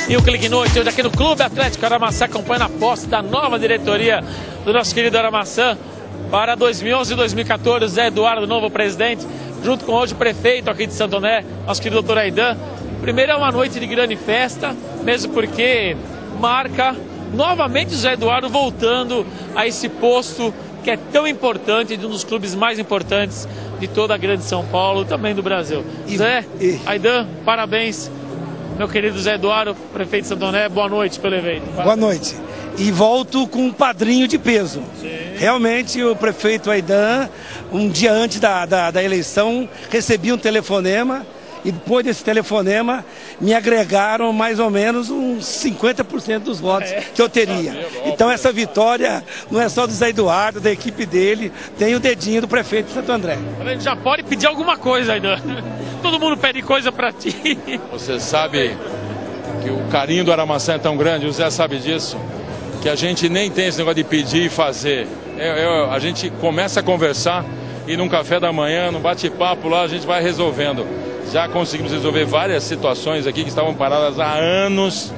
E o Clique Noite hoje aqui no Clube Atlético Aramaçã, acompanhando a posse da nova diretoria do nosso querido Aramaçã para 2011 e 2014. Zé Eduardo, novo presidente, junto com hoje o prefeito aqui de Santo André, nosso querido doutor Aidan. Primeiro é uma noite de grande festa, mesmo porque marca novamente o Zé Eduardo voltando a esse posto que é tão importante, de um dos clubes mais importantes de toda a grande São Paulo, também do Brasil. Zé, Aidan, parabéns, meu querido Zé Eduardo, prefeito de Santo André, boa noite pelo evento. Boa noite. E volto com um padrinho de peso. Sim. Realmente o prefeito Aidan, um dia antes da eleição, recebi um telefonema. E depois desse telefonema, me agregaram mais ou menos uns 50% dos votos que eu teria. Então essa vitória não é só do Zé Eduardo, da equipe dele, tem o dedinho do prefeito de Santo André. A gente já pode pedir alguma coisa, Aidan. Todo mundo pede coisa pra ti. Você sabe que o carinho do Aramaçã é tão grande, o Zé sabe disso, que a gente nem tem esse negócio de pedir e fazer. A gente começa a conversar e num café da manhã, num bate-papo lá, a gente vai resolvendo. Já conseguimos resolver várias situações aqui que estavam paradas há anos,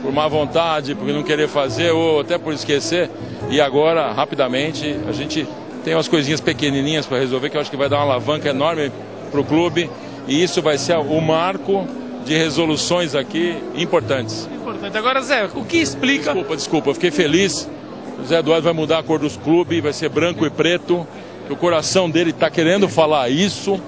por má vontade, por não querer fazer ou até por esquecer. E agora, rapidamente, a gente tem umas coisinhas pequenininhas para resolver que eu acho que vai dar uma alavanca enorme para o clube. E isso vai ser o marco de resoluções aqui importantes. Importante. Agora, Zé, o que explica... Desculpa, eu fiquei feliz. O Zé Eduardo vai mudar a cor dos clubes, vai ser branco e preto. O coração dele está querendo falar isso.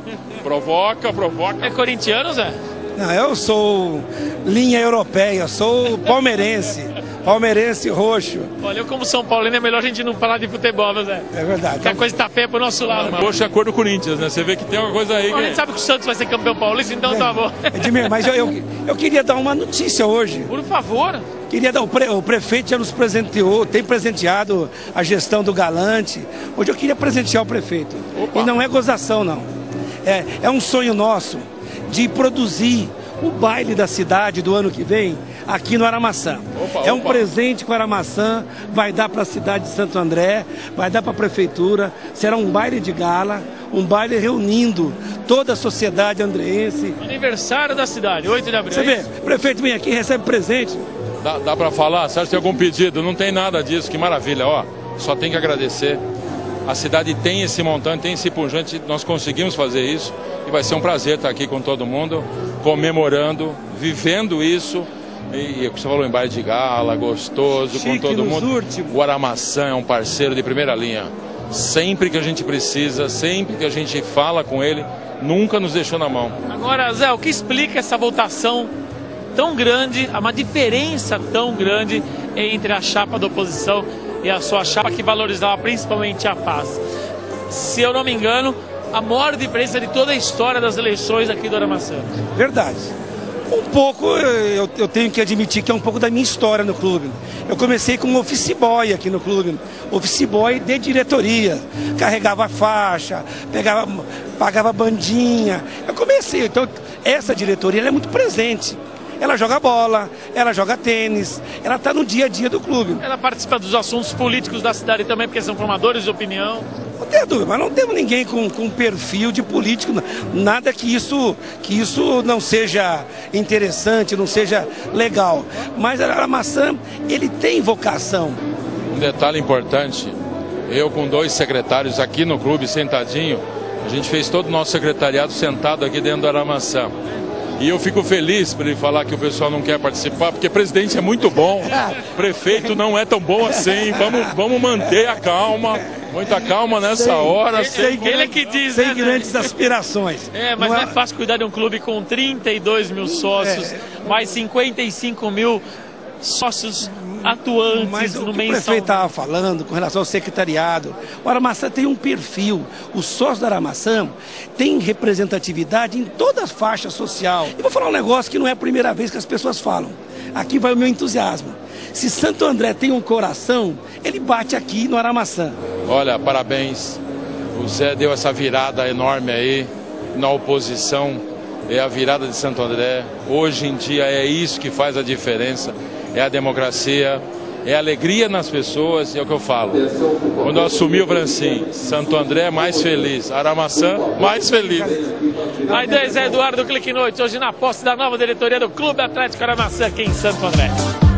Provoca. É corintiano, Zé? Não, eu sou linha europeia, sou palmeirense. Palmeirense roxo. Olha, eu como São Paulino é melhor a gente não falar de futebol, né, Zé? É verdade. Porque a coisa tá feia pro nosso lado. Roxo é a cor do Corinthians, né? Você vê que tem uma coisa aí. A gente sabe que o Santos vai ser campeão paulista, então tá bom. Mas eu queria dar uma notícia hoje. Por favor. Queria dar, o prefeito já nos presenteou, tem presenteado a gestão do Galante. Hoje eu queria presentear o prefeito. Opa. E não é gozação, não. É um sonho nosso de produzir o baile da cidade do ano que vem aqui no Aramaçã. É um presente que o Aramaçã vai dar para a cidade de Santo André, vai dar para a prefeitura. Será um baile de gala, um baile reunindo toda a sociedade andreense. Aniversário da cidade, 8 de abril. Você vê, o prefeito vem aqui e recebe presente. Dá para falar? Você acha que tem algum pedido? Não tem nada disso, que maravilha. Ó, só tem que agradecer. A cidade tem esse montante, tem esse pujante, nós conseguimos fazer isso. E vai ser um prazer estar aqui com todo mundo, comemorando, vivendo isso. E você falou em baile de gala, gostoso, Chique, com todo mundo. Últimos. O Aramaçã é um parceiro de primeira linha. Sempre que a gente precisa, sempre que a gente fala com ele, nunca nos deixou na mão. Agora, Zé, o que explica essa votação tão grande, uma diferença tão grande entre a chapa da oposição e a sua chapa, que valorizava principalmente a paz? Se eu não me engano, a maior diferença de toda a história das eleições aqui do Aramaçã. Verdade. Um pouco, eu tenho que admitir que é um pouco da minha história no clube. Eu comecei como office boy aqui no clube, office boy de diretoria, carregava faixa, pagava bandinha. Eu comecei, então essa diretoria ela é muito presente. Ela joga bola, ela joga tênis, ela está no dia a dia do clube. Ela participa dos assuntos políticos da cidade também, porque são formadores de opinião. Não tenho dúvida, mas não temos ninguém com perfil de político, nada que isso não seja interessante, não seja legal. Mas a Aramaçã, ele tem vocação. Um detalhe importante, eu com 2 secretários aqui no clube, sentadinho, a gente fez todo o nosso secretariado sentado aqui dentro do Aramaçã. E eu fico feliz por ele falar que o pessoal não quer participar, porque presidente é muito bom, prefeito não é tão bom assim, vamos manter a calma, muita calma nessa hora. Ele é que diz, sem grandes aspirações. Mas não é fácil cuidar de um clube com 32 mil sócios, mais 55 mil sócios atuantes. Mas no o que o prefeito estava falando com relação ao secretariado, o Aramaçã tem um perfil, o sócio da Aramaçã tem representatividade em toda a faixa social. E vou falar um negócio que não é a primeira vez que as pessoas falam. Aqui vai o meu entusiasmo. Se Santo André tem um coração, ele bate aqui no Aramaçã. Olha, parabéns. O Zé deu essa virada enorme aí na oposição. É a virada de Santo André. Hoje em dia é isso que faz a diferença. É a democracia, é alegria nas pessoas, e é o que eu falo. Quando eu assumi o Brancim, Santo André mais feliz, Aramaçã mais feliz. A ideia é Zé Eduardo do Clique Noite, hoje na posse da nova diretoria do Clube Atlético Aramaçã aqui em Santo André.